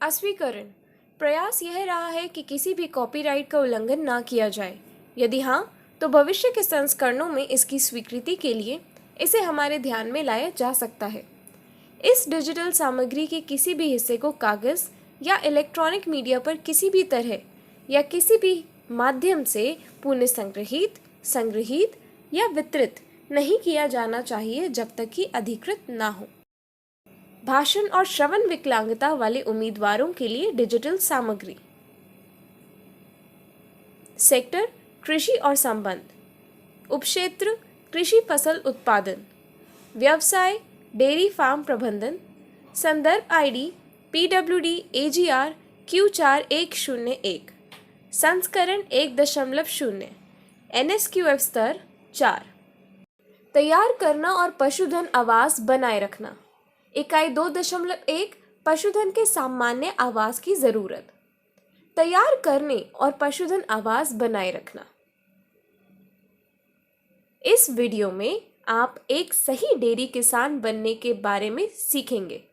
अस्वीकरण। प्रयास यह रहा है कि किसी भी कॉपीराइट का उल्लंघन ना किया जाए। यदि हाँ, तो भविष्य के संस्करणों में इसकी स्वीकृति के लिए इसे हमारे ध्यान में लाया जा सकता है। इस डिजिटल सामग्री के किसी भी हिस्से को कागज़ या इलेक्ट्रॉनिक मीडिया पर किसी भी तरह या किसी भी माध्यम से पुनः संग्रहीत या वितरित नहीं किया जाना चाहिए जब तक कि अधिकृत ना हो। भाषण और श्रवण विकलांगता वाले उम्मीदवारों के लिए डिजिटल सामग्री। सेक्टर कृषि और संबंध। उपक्षेत्र कृषि फसल उत्पादन। व्यवसाय डेयरी फार्म प्रबंधन। संदर्भ ID PWD-AGR Q4101। संस्करण 1.0। NSQF स्तर 4। तैयार करना और पशुधन आवास बनाए रखना। इकाई 2.1 पशुधन के सामान्य आवास की जरूरत। तैयार करने और पशुधन आवास बनाए रखना। इस वीडियो में आप एक सही डेयरी किसान बनने के बारे में सीखेंगे।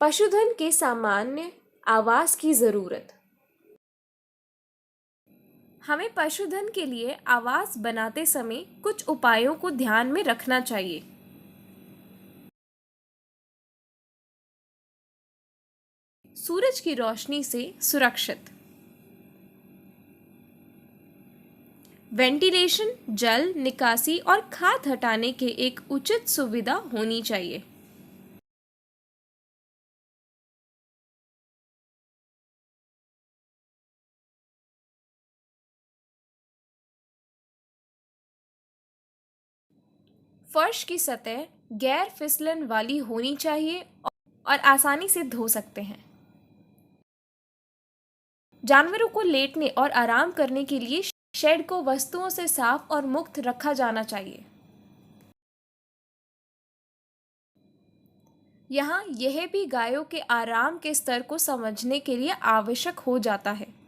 पशुधन के सामान्य आवास की जरूरत। हमें पशुधन के लिए आवास बनाते समय कुछ उपायों को ध्यान में रखना चाहिए। सूरज की रोशनी से सुरक्षित। वेंटिलेशन, जल निकासी और खाद हटाने के एक उचित सुविधा होनी चाहिए। फर्श की सतह गैर फिसलन वाली होनी चाहिए और आसानी से धो सकते हैं। जानवरों को लेटने और आराम करने के लिए शेड को वस्तुओं से साफ और मुक्त रखा जाना चाहिए। यहाँ यह भी गायों के आराम के स्तर को समझने के लिए आवश्यक हो जाता है।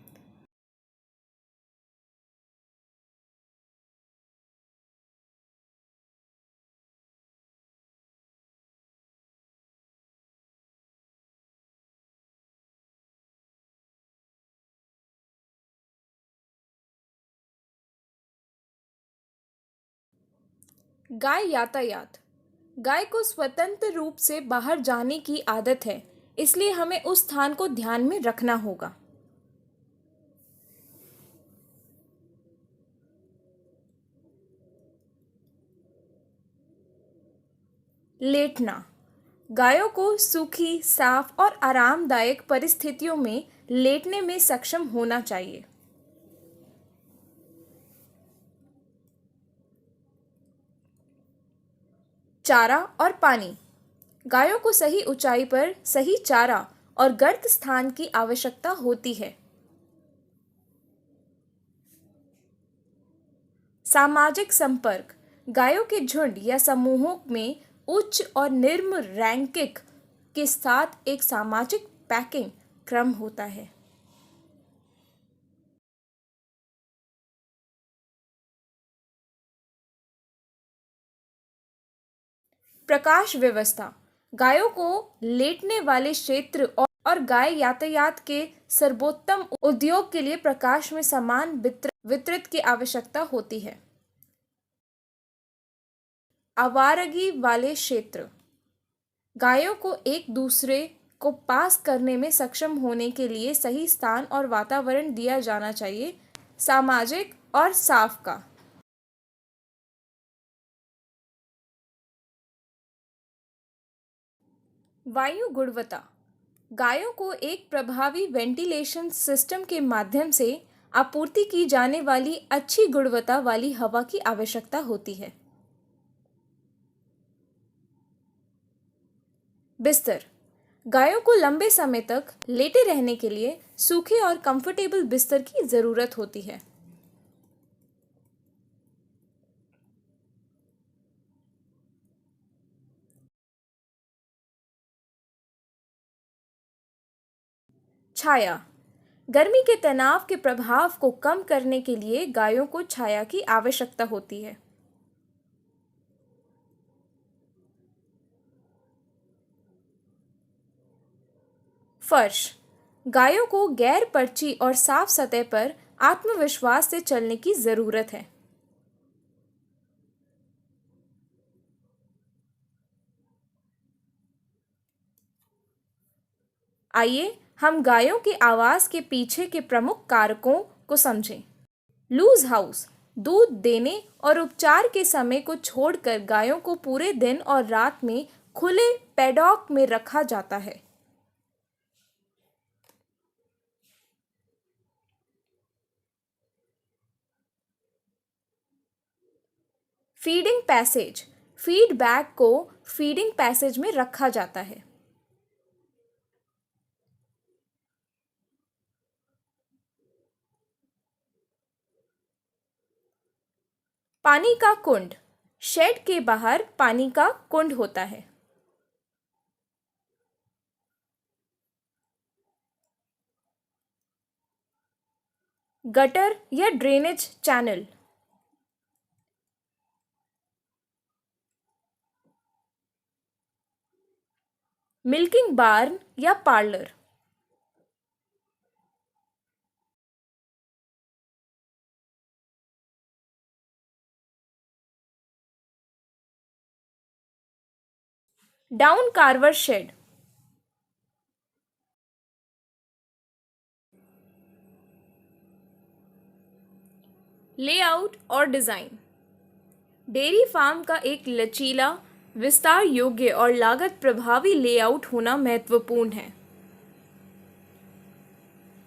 गाय यातायात। गाय को स्वतंत्र रूप से बाहर जाने की आदत है, इसलिए हमें उस स्थान को ध्यान में रखना होगा। लेटना। गायों को सूखी, साफ और आरामदायक परिस्थितियों में लेटने में सक्षम होना चाहिए। चारा और पानी। गायों को सही ऊंचाई पर सही चारा और गर्त स्थान की आवश्यकता होती है। सामाजिक संपर्क। गायों के झुंड या समूहों में उच्च और निम्न रैंकिंग के साथ एक सामाजिक पैकिंग क्रम होता है। प्रकाश व्यवस्था। गायों को लेटने वाले क्षेत्र और गाय यातायात के सर्वोत्तम उद्योग के लिए प्रकाश में समान वितरित की आवश्यकता होती है। आवारगी वाले क्षेत्र। गायों को एक दूसरे को पास करने में सक्षम होने के लिए सही स्थान और वातावरण दिया जाना चाहिए। सामाजिक और साफ का। वायु गुणवत्ता। गायों को एक प्रभावी वेंटिलेशन सिस्टम के माध्यम से आपूर्ति की जाने वाली अच्छी गुणवत्ता वाली हवा की आवश्यकता होती है। बिस्तर। गायों को लंबे समय तक लेटे रहने के लिए सूखे और कंफर्टेबल बिस्तर की जरूरत होती है। छाया। गर्मी के तनाव के प्रभाव को कम करने के लिए गायों को छाया की आवश्यकता होती है। फर्श। गायों को गैर पर्ची और साफ सतह पर आत्मविश्वास से चलने की जरूरत है। आइए हम गायों के आवाज के पीछे के प्रमुख कारकों को समझें। Loose house. दूध देने और उपचार के समय को छोड़कर गायों को पूरे दिन और रात में खुले पैडॉक में रखा जाता है। Feeding passage. फीड बैग को फीडिंग पैसेज में रखा जाता है। पानी का कुंड। शेड के बाहर पानी का कुंड होता है। गटर या ड्रेनेज चैनल। मिल्किंग बार्न या parlour. Down carver shed. Layout और डिजाइन। डेयरी फार्म का एक लचीला, विस्तार योग्य और लागत प्रभावी लेआउट होना महत्वपूर्ण है।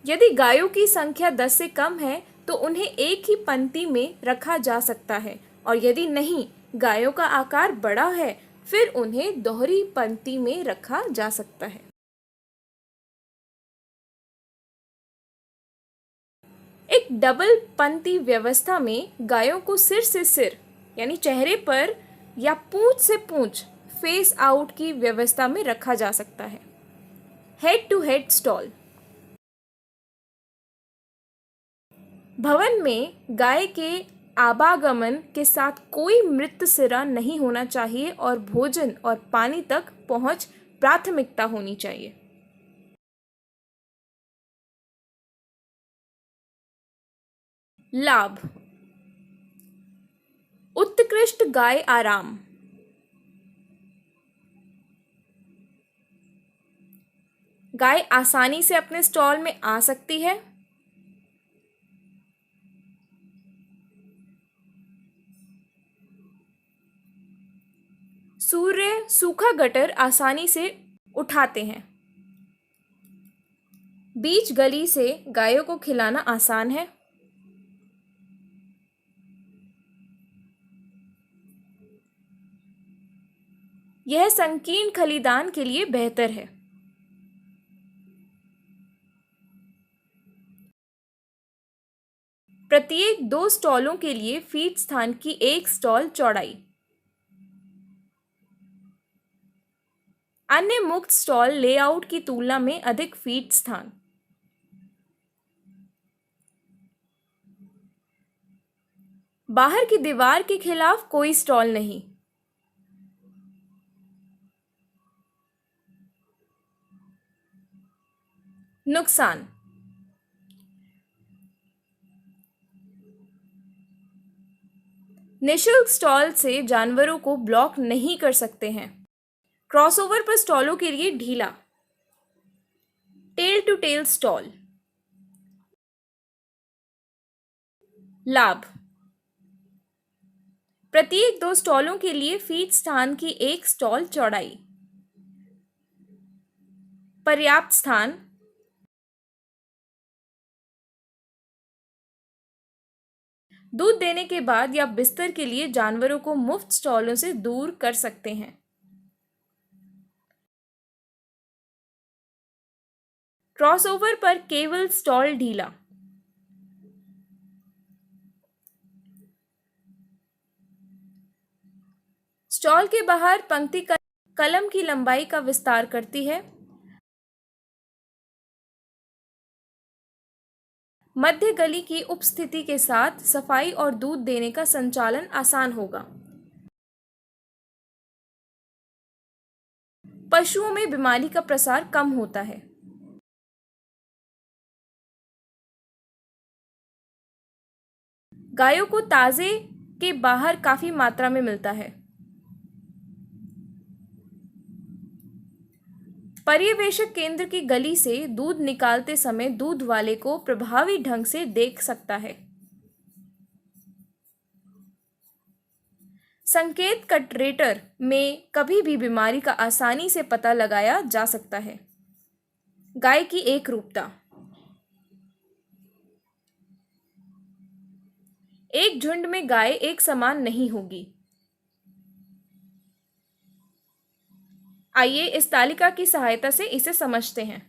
यदि गायों की संख्या 10 से कम है तो उन्हें एक ही पंक्ति में रखा जा सकता है, और यदि नहीं, गायों का आकार बड़ा है, फिर उन्हें दोहरी पंक्ति में रखा जा सकता है। एक डबल पंक्ति व्यवस्था में गायों को सिर से सिर यानी चेहरे पर या पूंछ से पूंछ फेस आउट की व्यवस्था में रखा जा सकता है। Head to head stall. भवन में गाय के आवागमन के साथ कोई मृत सिरा नहीं होना चाहिए और भोजन और पानी तक पहुंच प्राथमिकता होनी चाहिए। लाभ। उत्कृष्ट गाय आराम। गाय आसानी से अपने स्टॉल में आ सकती है। सूर्य सूखा गटर आसानी से उठाते हैं। बीच गली से गायों को खिलाना आसान है। यह संकीर्ण खलिदान के लिए बेहतर है। प्रत्येक 2 स्टॉलों के लिए फीड स्थान की एक स्टॉल चौड़ाई। अन्य मुक्त स्टॉल लेआउट की तुलना में अधिक फीड स्थान। बाहर की दीवार के खिलाफ कोई स्टॉल नहीं। नुकसान। निःशुल्क स्टॉल से जानवरों को ब्लॉक नहीं कर सकते हैं। क्रॉसओवर पर स्टॉलों के लिए ढीला। Tail to tail stall. लाभ। प्रत्येक 2 स्टॉलों के लिए फीड स्थान की एक स्टॉल चौड़ाई। पर्याप्त स्थान। दूध देने के बाद या बिस्तर के लिए जानवरों को मुफ्त स्टॉलों से दूर कर सकते हैं। क्रॉसओवर पर केवल स्टॉल ढीला। स्टॉल के बाहर पंक्ति कलम की लंबाई का विस्तार करती है। मध्य गली की उपस्थिति के साथ सफाई और दूध देने का संचालन आसान होगा। पशुओं में बीमारी का प्रसार कम होता है। गायों को ताजे के बाहर काफी मात्रा में मिलता है। पर्यवेक्षक केंद्र की गली से दूध निकालते समय दूध वाले को प्रभावी ढंग से देख सकता है। संकेत कटरेटर में कभी भी बीमारी का आसानी से पता लगाया जा सकता है। गाय की एक रूपता। एक झुंड में गाय एक समान नहीं होगी। आइए इस तालिका की सहायता से इसे समझते हैं।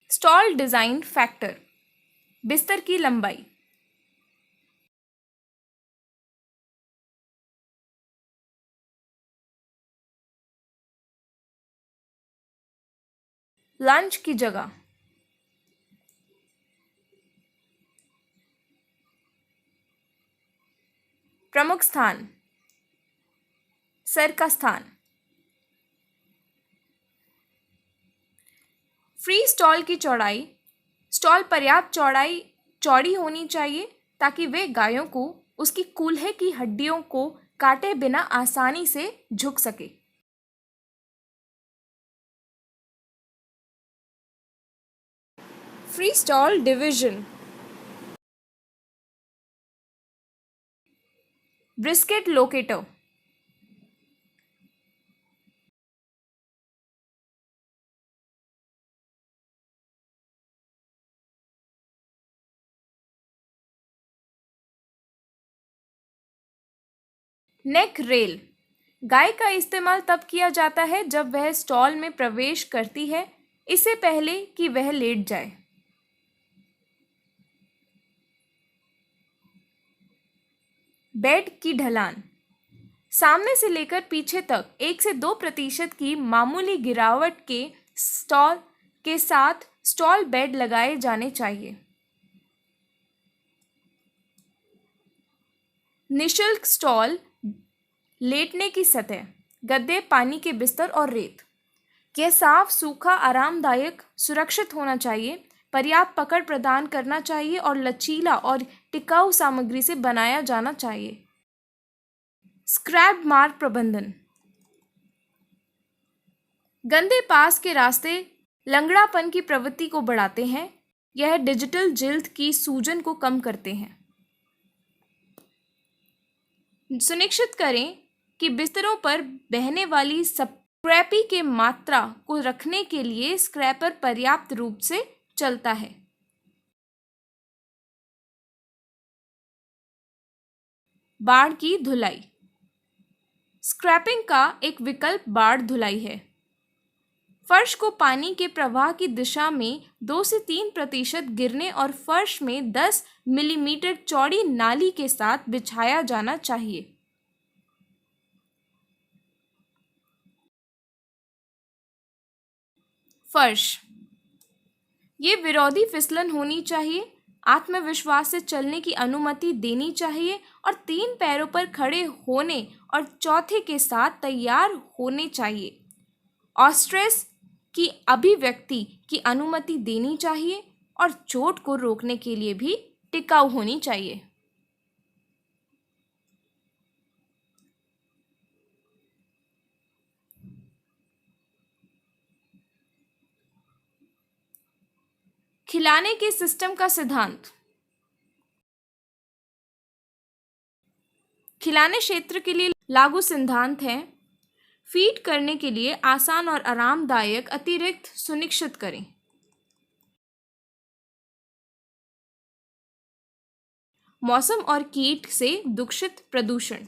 Stall design factor. बिस्तर की लंबाई। लंच की जगह। प्रमुख स्थान। सर का स्थान। फ्री स्टॉल की चौड़ाई। स्टॉल पर्याप्त चौड़ी होनी चाहिए ताकि वे गायों को उसकी कूल्हे की हड्डियों को काटे बिना आसानी से झुक सके। Free stall division. Brisket locator. Neck rail. गाय का इस्तेमाल तब किया जाता है जब वह स्टॉल में प्रवेश करती है, इससे पहले कि वह लेट जाए। बेड की ढलान। सामने से लेकर पीछे तक 1 से 2% की मामूली गिरावट के साथ स्टॉल बेड लगाए जाने चाहिए। निशुल्क स्टॉल लेटने की सतह, गद्दे, पानी के बिस्तर और रेत। यह साफ, सूखा, आरामदायक, सुरक्षित होना चाहिए, पर्याप्त पकड़ प्रदान करना चाहिए और लचीला और टिकाऊ सामग्री से बनाया जाना चाहिए। स्क्रैप मार्ग प्रबंधन। गंदे पास के रास्ते लंगड़ापन की प्रवृत्ति को बढ़ाते हैं। यह डिजिटल जिल्द की सूजन को कम करते हैं। सुनिश्चित करें कि बिस्तरों पर बहने वाली स्क्रैपी के मात्रा को रखने के लिए स्क्रैपर पर्याप्त रूप से चलता है। बाड़ की धुलाई। स्क्रैपिंग का एक विकल्प बाड़ धुलाई है। फर्श को पानी के प्रवाह की दिशा में 2 से 3% गिरने और फर्श में 10 मिलीमीटर चौड़ी नाली के साथ बिछाया जाना चाहिए। फर्श। ये विरोधी फिसलन होनी चाहिए, आत्मविश्वास से चलने की अनुमति देनी चाहिए और 3 पैरों पर खड़े होने और चौथे के साथ तैयार होने चाहिए। ऑस्ट्रेस की अभिव्यक्ति की अनुमति देनी चाहिए और चोट को रोकने के लिए भी टिकाऊ होनी चाहिए। खिलाने के सिस्टम का सिद्धांत। खिलाने क्षेत्र के लिए लागू सिद्धांत है। फीड करने के लिए आसान और आरामदायक अतिरिक्त सुनिश्चित करें। मौसम और कीट से दूषित प्रदूषण।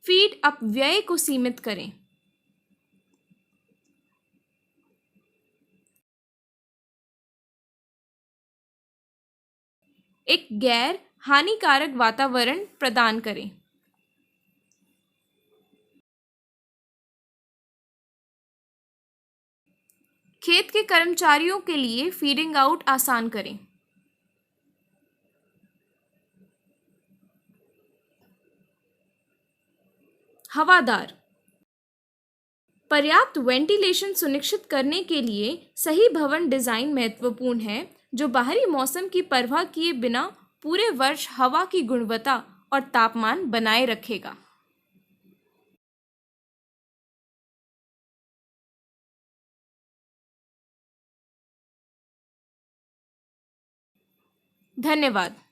फीड अपव्यय को सीमित करें। एक गैर हानिकारक वातावरण प्रदान करें। खेत के कर्मचारियों के लिए फीडिंग आउट आसान करें। हवादार। पर्याप्त वेंटिलेशन सुनिश्चित करने के लिए सही भवन डिजाइन महत्वपूर्ण है, जो बाहरी मौसम की परवाह किए बिना पूरे वर्ष हवा की गुणवत्ता और तापमान बनाए रखेगा। धन्यवाद।